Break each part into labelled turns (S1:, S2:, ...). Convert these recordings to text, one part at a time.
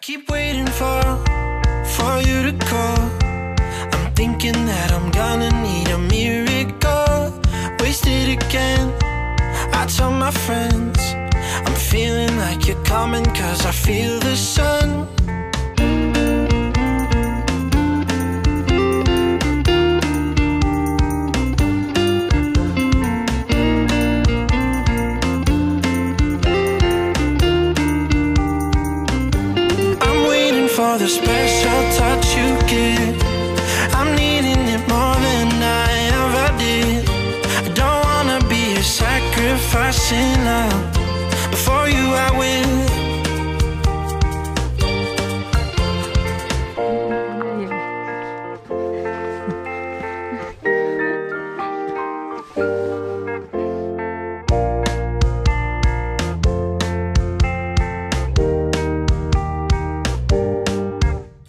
S1: keep waiting for you to call. I'm thinking that I'm gonna need a miracle. Wasted again, I tell my friends I'm feeling like you're coming, cause I feel the sun. For the special touch you give, I'm needing it more than I ever did. I don't wanna be a sacrificing love. Before you I will.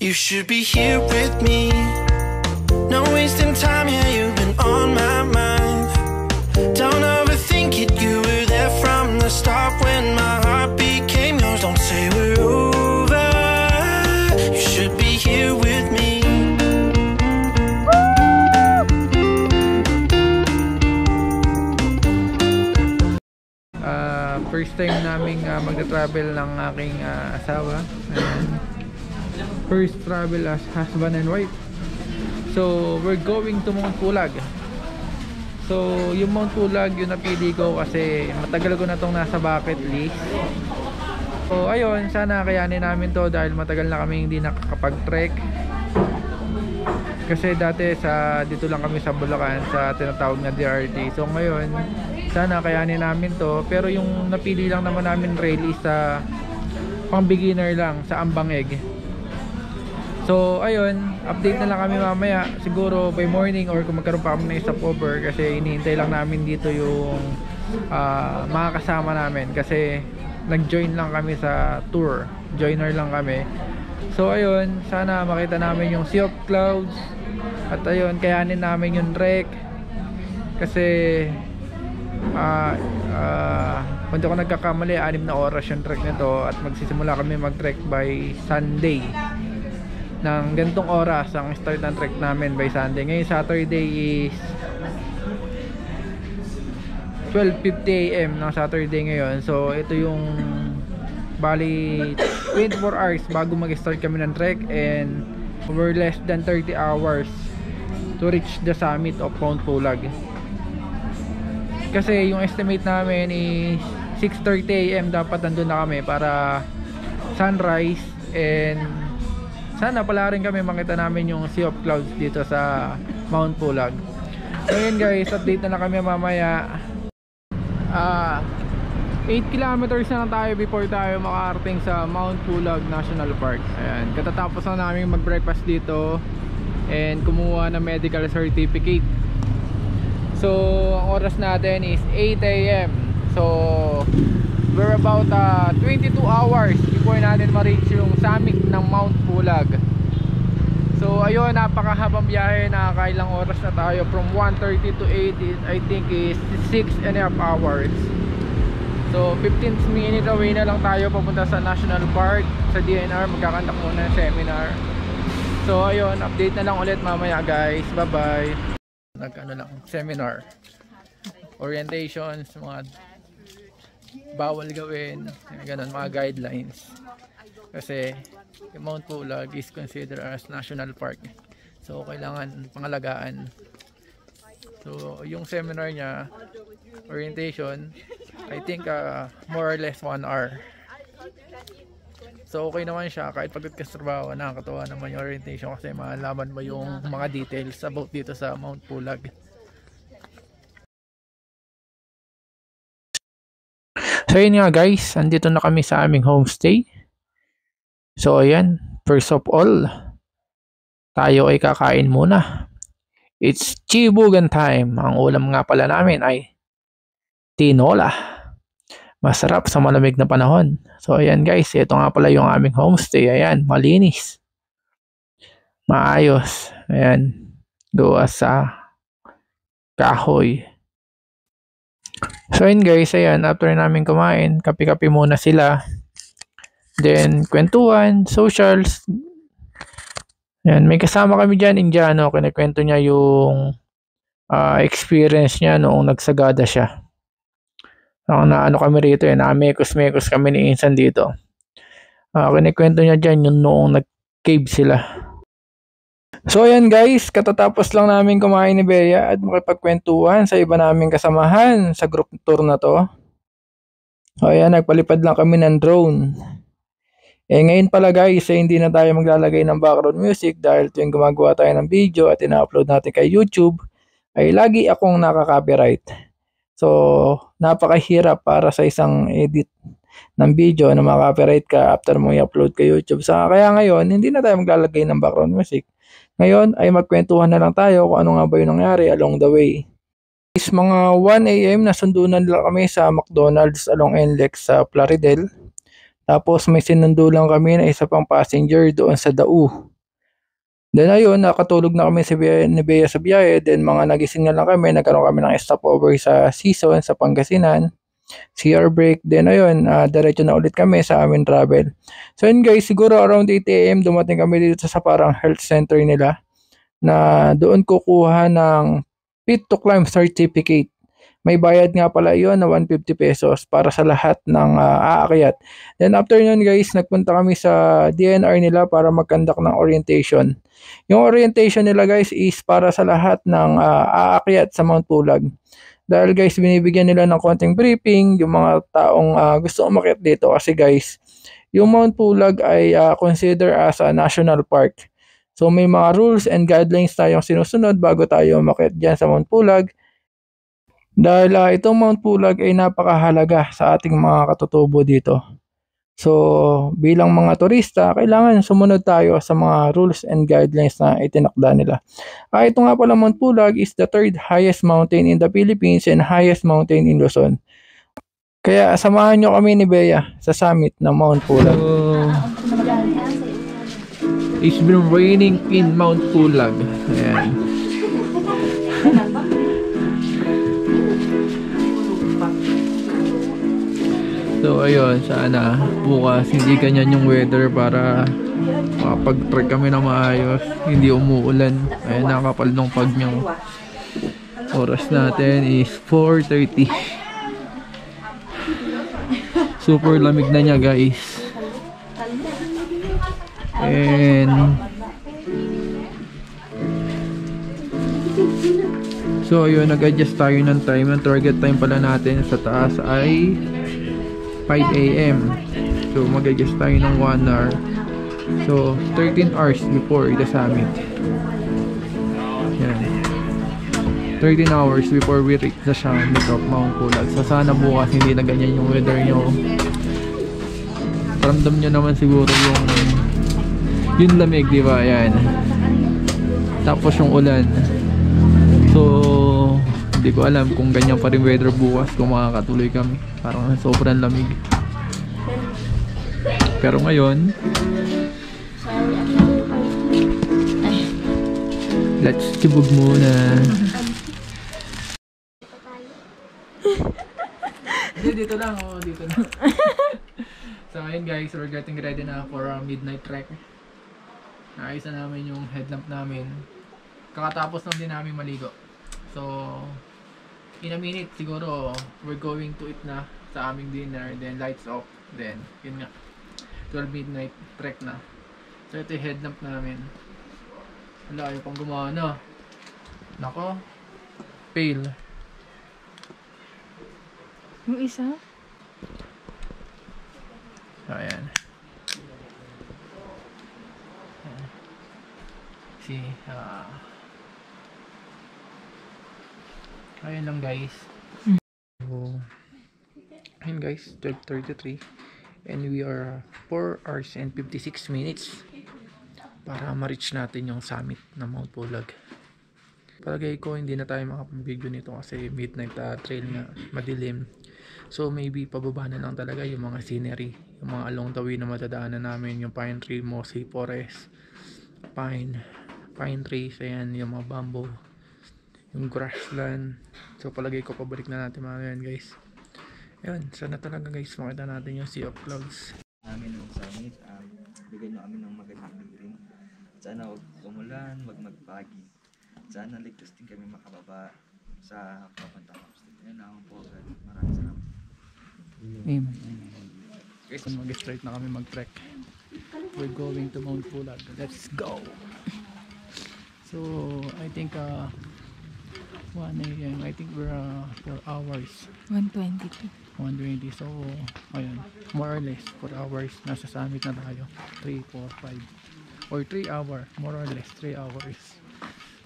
S1: You should be here with me. No wasting time, yeah, you've been on my mind. Don't overthink it, you were there from the start when my heart became yours. Don't say we're over, you should be here with me.
S2: First time naming magta-travel ng aking asawa. First travel as husband and wife. So we're going to Mount Pulag. So yung Mount Pulag yung napili ko kasi matagal ko na tong nasa bucket list. So ayun, sana kayanin namin to dahil matagal na kami hindi nakakapag-trek. Kasi dati dito lang kami sa Bulacan sa tinatawag na DRT. So ngayon sana kayanin namin to, pero yung napili lang naman namin rail is pang beginner lang sa Ambangeg. So ayun, update na lang kami mamaya siguro by morning or kung magkaroon pa kami ng stopover kasi hinihintay lang namin dito yung mga kasama namin kasi nag-join lang kami sa tour, joiner lang kami. So ayun, sana makita namin yung Sea of Clouds at ayun, kayanin namin yung trek kasi kung di ako nagkakamali 6 na oras yung trek nito at magsisimula kami mag-trek by Sunday ng gantong oras ang start ng trek namin by Sunday. Ngayon Saturday is 12:50 AM ng Saturday ngayon. So ito yung bali 24 hours bago mag-start kami ng trek and we're less than 30 hours to reach the summit of Mount Pulag. Kasi yung estimate namin is 6:30 AM dapat nandun na kami para sunrise and sana pala rin kami makita namin yung Sea of Clouds dito sa Mount Pulag. So yun guys, update na lang kami mamaya. 8 kilometers na lang tayo before tayo makarating sa Mount Pulag National Park. Ayan, katatapos na namin mag-breakfast dito and kumuha ng medical certificate. So ang oras natin is 8 AM. So we're about 22 hours before natin ma-reach yung summit ng Mount Pulag. So ayun, napakahabang biyahe, nakakailang oras na tayo from 1:30 to 8 I think is 6.5 hours. So 15 minutes away na lang tayo papunta sa National Park, sa DNR, magkakandak muna ng seminar. So ayun, update na lang ulit mamaya guys, bye bye. Lang, seminar, orientations, mga bawal gawin, ganun, mga guidelines kasi yung Mount Pulag is considered as national park, so kailangan pangalagaan. So yung seminar niya, orientation, I think more or less 1 hour. So okay naman siya, kahit pagod ka sa trabaho, nakakatawa naman yung orientation kasi malaman mo yung mga details about dito sa Mount Pulag. So yun nga guys, andito na kami sa aming homestay. So ayan, first of all, tayo ay kakain muna. It's chibugan time. Ang ulam nga pala namin ay tinola. Masarap sa malamig na panahon. So ayan guys, ito nga pala yung aming homestay. Ayan, malinis, maayos. Ayan, gawa sa kahoy. So yun guys, ayan, after namin kumain, kape-kape muna sila. Then, kwentuhan, socials. Yan, may kasama kami dyan, Indiano. Kinikwento niya yung experience niya noong nagsagada siya. Na ano kami rito na-mekos-mekos kami ni Insan dito. Kinikwento niya dyan yung noong nag-cave sila. So ayan guys, katatapos lang namin kumain ni Bea at makipagkwentuhan sa iba naming kasamahan sa group tour na to. So ayan, nagpalipad lang kami ng drone. Ngayon pala guys, hindi na tayo maglalagay ng background music dahil tuwing gumagawa tayo ng video at ina-upload natin kay YouTube, ay lagi akong nakaka-copyright. So, napakahirap para sa isang edit ng video na maka-copyright ka after mo i-upload kay YouTube. Kaya ngayon, hindi na tayo maglalagay ng background music. Ngayon ay magkwentuhan na lang tayo kung ano nga ba yung nangyari along the way. Is mga 1 AM nasundunan lang kami sa McDonald's along NLEX sa Plaridel. Tapos may sinundo lang kami na isa pang passenger doon sa Dau. Then ayun, nakatulog na kami ni Bea sa biyahe. Then mga nagising na lang kami, nagkaroon kami ng stopover sa Season sa Pangasinan, CR break. Then ayun, diretso na ulit kami sa amin travel. So yun guys, siguro around 8 AM dumating kami dito sa parang health center nila na doon kukuha ng Fit to Climb certificate. May bayad nga pala yun na 150 pesos para sa lahat ng aakyat. Then after yun guys, nagpunta kami sa DNR nila para mag-conduct ng orientation. Yung orientation nila guys is para sa lahat ng aakyat sa Mount Pulag. Dahil guys, binibigyan nila ng konting briefing yung mga taong gusto umakyat dito kasi guys, yung Mount Pulag ay consider as a national park. So may mga rules and guidelines tayong sinusunod bago tayo umakyat dyan sa Mount Pulag. Dahil itong Mount Pulag ay napakahalaga sa ating mga katutubo dito. So bilang mga turista, kailangan sumunod tayo sa mga rules and guidelines na itinakda nila. Ito nga pala, Mount Pulag is the 3rd highest mountain in the Philippines and highest mountain in Luzon. Kaya samahan nyo kami ni Bea sa summit ng Mount Pulag. It's been raining in Mount Pulag. Ayan. So ayun, sana bukas hindi ganyan yung weather para makapag-trek kami na maayos, hindi umuulan. Ayun, nakapal ng pag niyang oras natin is 4:30. Super lamig na niya guys. And so ayun, nag-adjust tayo ng time. Ang target time pala natin sa taas ay 5 AM. So mag-adjust tayo ng 1 hour. So 13 hours before the summit. Yan. 13 hours before we reach the summit of Mount Pulag. So sana bukas hindi na ganyan yung weather nyo. Ramdam nyo naman siguro yung lamig, di ba? Yan. Tapos yung ulan. So hindi ko alam kung ganyan pa rin weather bukas, kung makakatuloy kami. Parang sobrang lamig. Pero ngayon, let's tibog muna. Dito lang, dito lang. So ngayon guys, we're getting ready na for our midnight trek. Naayos na namin yung headlamp namin. Kakatapos lang din namin maligo. So in a minute siguro we're going to eat na sa aming dinner, then lights off, then yun nga 12 midnight trek na. So ito yung headlamp namin. Wala, ayaw pang gumana. Nako, pale
S3: yung isa.
S2: So ayan, see, ayun lang guys. So, ayun guys, 12:33 and we are 4 hours and 56 minutes para ma-reach natin yung summit ng Mount Pulag. Palagay ko hindi na tayo makapag-video nito kasi midnight trail na, madilim. So maybe pababa na lang talaga yung mga scenery, yung mga along the way na matadaanan namin, yung pine tree, mossy forest, pine trees, ayan, yung mga bamboo, yung grassland. So palagay ko pabalik na natin mga yan guys. Ayun, sana talaga guys makita natin yung sea of clouds.
S3: bigyan nyo kami ng magandang hearing. Sana huwag umulan, huwag magpagi. Sana ligtas din kami makababa sa papuntang hostel. Yun lang po. Maraming salamat.
S2: Amen. Guys, mag-start na kami mag-trek. We're going to Mount Pulag. Let's go! So, I think 1 AM. I think we're 4 hours.
S4: 122.
S2: 120. So, ayun. More or less 4 hours. Nasa summit na tayo. 3, 4, 5. Or 3 hour. More or less 3 hours.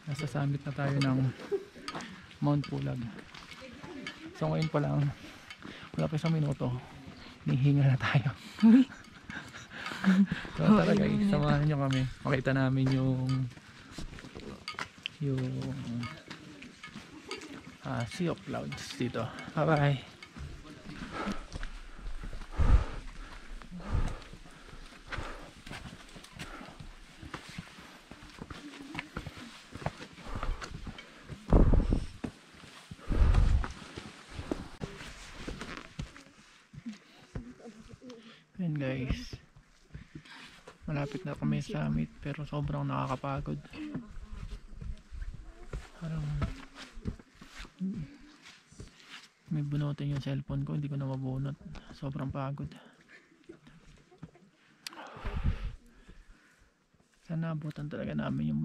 S2: Nasa summit na tayo ng Mount Pulag. So, ngayon pa lang, wala pa isang minuto, nihinga na tayo. So, tara guys, samahan nyo kami. Makita namin yung Sea of Clouds dito. Bye bye. Ayan guys, malapit na kami sa summit pero sobrang nakakapagod. Parang may bunutin yung cellphone ko, hindi ko na mabunot. Sobrang pagod. Sana abutan talaga namin yung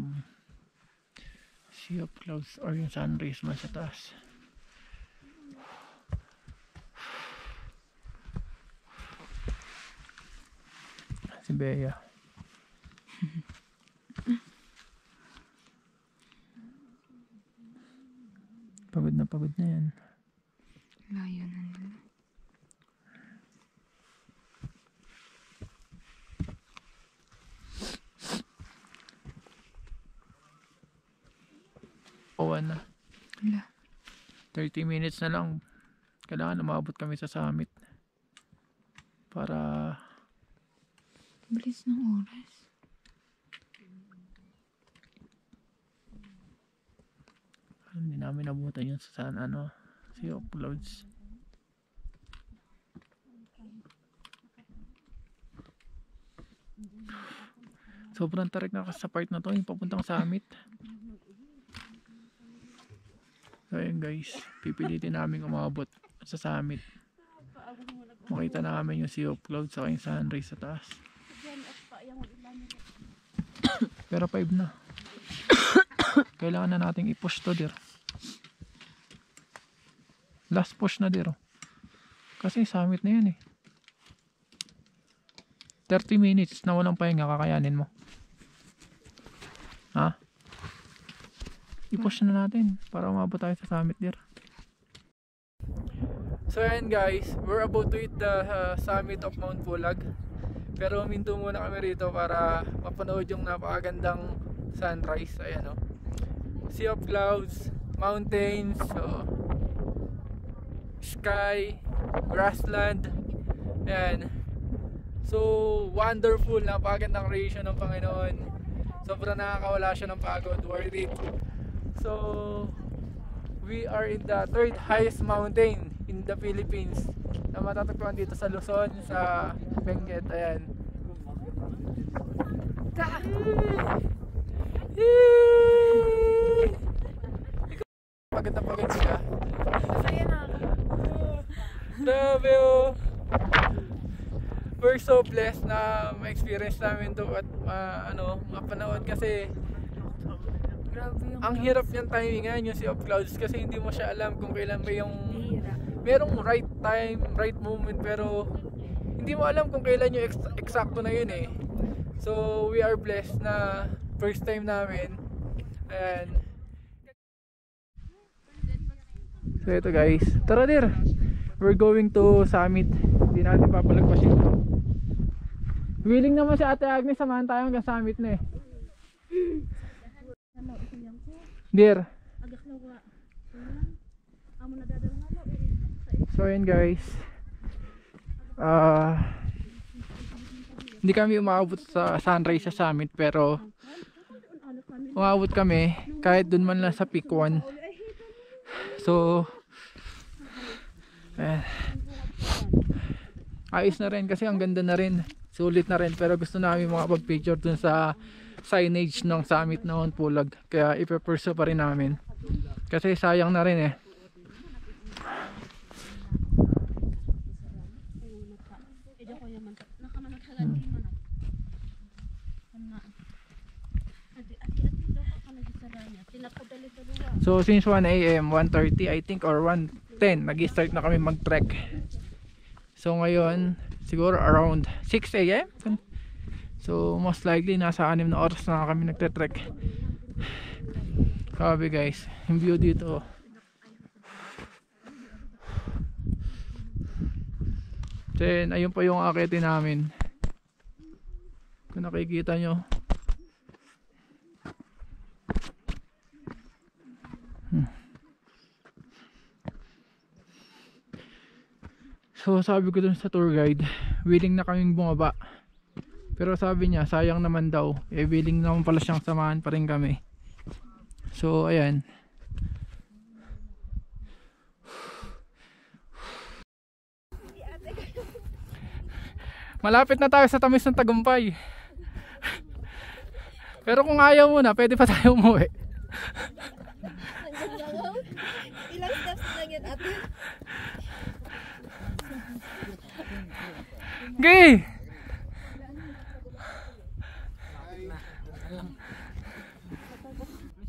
S2: Sea of Clouds or yung sunrise man sa taas. Si Bea. Pagod na yan.
S4: Layo na nila.
S2: Owan na.
S4: Wala.
S2: 30 minutes na lang. Kailangan umabot kami sa summit. Para
S4: Bilis ng oras.
S2: hindi namin nabutan yun sa Sea of Clouds. Sobrang tarik na kasi sa part na to, yung papuntang summit. So ayun guys, pipilitin namin umabot sa summit. Makita namin yung Sea of Clouds sa yung sunrise sa taas. Pero 5 na. Kailangan na nating i-push to dir. Last push na dir. Kasi summit na yan eh. 30 minutes na walang pahinga, kakayanin mo. Ha? I-push na natin para umabot tayo sa summit dir. So ayan guys, we're about to hit the summit of Mount Pulag. Pero huminto muna kami rito para mapanood yung napakagandang sunrise. Ayan o. Sea of Clouds, mountains, sky, grassland. Ayan. So wonderful, napakagandang creation ng Panginoon. Sobrang nakakawala siya ng pagod, worth it. So we are in the 3rd highest mountain in the Philippines na matatagpuan dito sa Luzon, sa Benguet. Ayan. Pagod na pagod siya.
S4: Masaya na ako.
S2: Grabe oh. We're so blessed na ma-experience namin to at mapanood kasi
S4: Grabe yung
S2: ang hirap niyang timingan yung Sea of Clouds kasi hindi mo siya alam kung kailan ba yung merong right time, right moment, pero hindi mo alam kung kailan yung eksakto na yun eh. So we are blessed na first time namin. And so ito guys, tara dir, we're going to summit. Hindi natin papalagpasin ito. Willing naman si Ate Agnes, samahan tayo hanggang summit na eh. Dir. So yun guys, hindi kami umabot sa sunrise sa summit, pero umabot kami kahit dun man lang sa peak 1. So ayos na rin kasi ang ganda na rin. sulit na rin, pero gusto namin makapag-picture dun sa signage ng summit ng Mount Pulag, kaya ipe-pursue pa rin namin kasi sayang na rin eh. So since 1 AM, 1:30 I think or 1:10 nag-start na kami mag-trek. So ngayon siguro around 6 AM. So most likely nasa 6 na oras na kami nagte-trek. Grabe guys, yung view dito. Then ayun pa yung akitin namin. Kung nakikita nyo. So sabi ko dun sa tour guide, willing na kaming bumaba. Pero sabi niya sayang naman daw, eh willing naman pala siyang samahan pa rin kami. So ayan. Malapit na tayo sa tamis ng Tagumpay. Pero kung ayaw mo na, pwede pa tayo umuwi.
S5: Ilang steps lang yan ate?
S2: Okay.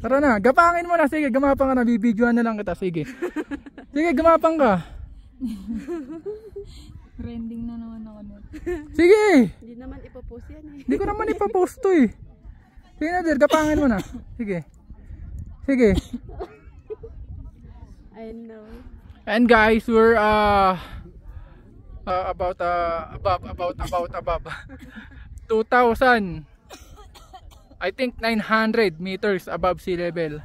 S2: Tara na, gapangin mo na. Sige, gamapang ka na. Bibidyoan na lang kita. Sige. Sige, gamapang ka.
S4: Trending na naman ako nito.
S2: Sige.
S5: Hindi naman ipopost yan eh.
S2: Hindi ko naman ipapost to eh. Sige na, Dir, gapangin mo na. Sige. Sige.
S5: I know.
S2: And guys, we're above 2,000 I think 900 meters above sea level.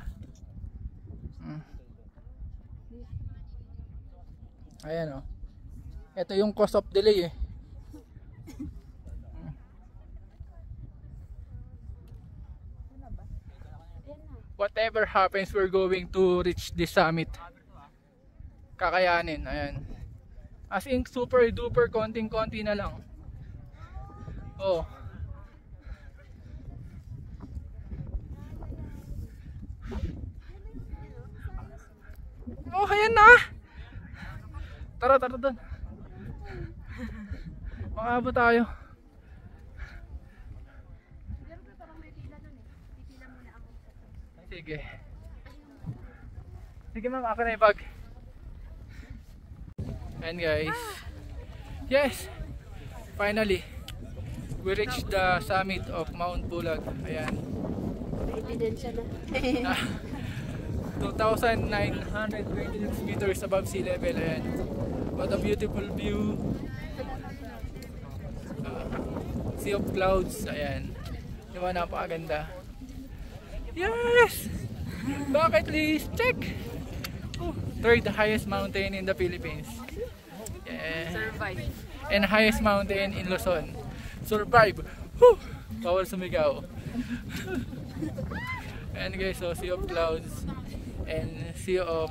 S2: Ayan oh. Ito yung cause of delay eh. Whatever happens, we're going to reach this summit. Kakayanin, ayan. As in super duper konting-konti na lang. Oh. Oh, ayan na. Tara doon. Makaabot tayo. Sige. Sige ma'am, ako na yung bag. And guys, yes, finally we reached the summit of Mount Pulag. Ayan.
S5: Ebidensya na.
S2: 2,926 meters above sea level. Ayan. What a beautiful view. Sea of clouds. Ayan. Diba, napakaganda. Yes! Bucket list, check! Oh, third highest mountain in the Philippines. Yeah.
S4: Survive.
S2: And highest mountain in Luzon. Survive! Whew! Bawal sumigaw. And guys, so sea of clouds and sea of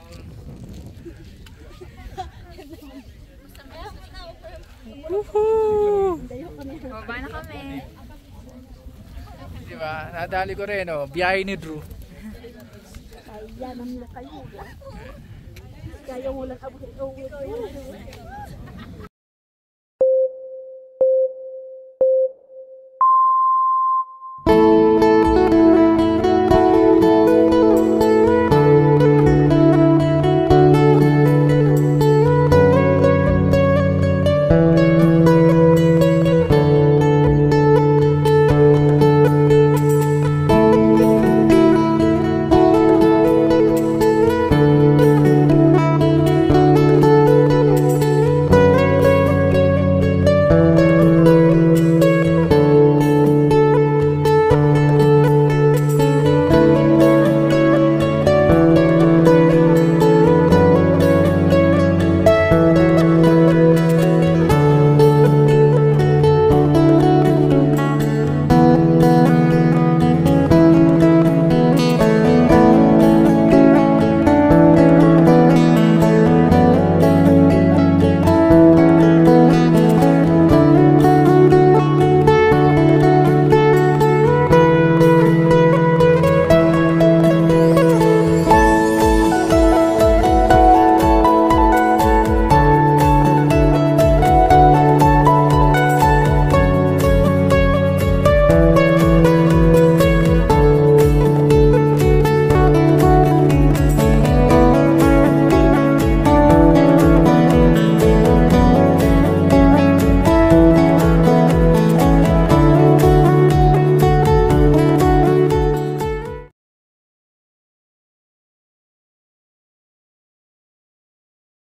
S2: woohoo!
S4: Baba na kami.
S2: Diba? Nadali ko rin, oh. Biyahe ni Drew.
S5: Kaya naman kayo. Kaya mo lang